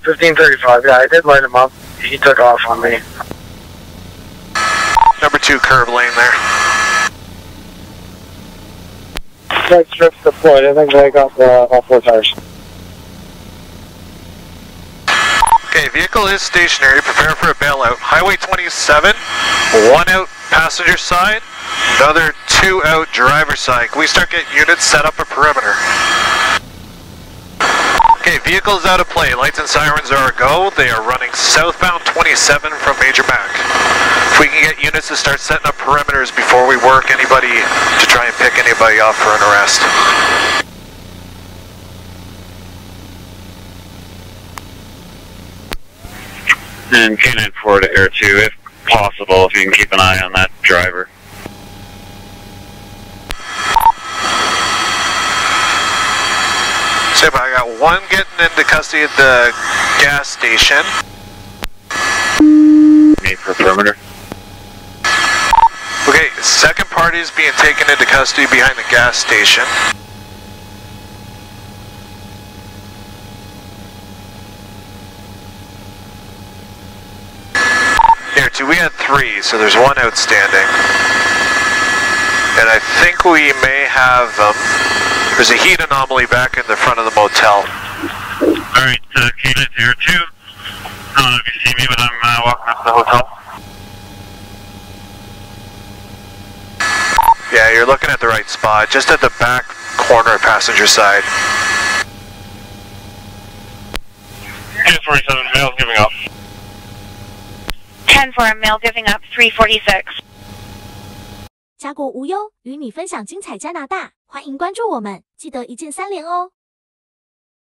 1535. Yeah, I did light him up. He took off on me. Number 2 curb lane there. Right strips deployed. I think they got all 4 tires. Okay, vehicle is stationary. Prepare for a bailout. Highway 27, 1 out passenger side, another 2 out driver side. Can we start getting units set up a perimeter? Okay, vehicle is out of play. Lights and sirens are a go. They are running southbound 27 from Major Mac. If we can get units to start setting up perimeters before we work anybody to try and pick anybody off for an arrest. And K-9 4 to Air 2, if possible, if you can keep an eye on that driver. So I got 1 getting into custody at the gas station. Made for a perimeter. Okay, second party is being taken into custody behind the gas station. Here, 2, we had 3, so there's 1 outstanding. And I think we may have, there's a heat anomaly back in the front of the motel. Alright, K-9 to Air 2. I don't know if you see me, but I'm walking up to the hotel. Yeah, you're looking at the right spot, just at the back corner passenger side. 1047, male's giving up. 10-4, male giving up, 346. 家国无忧，与你分享精彩加拿大，欢迎关注我们，记得一键3连哦。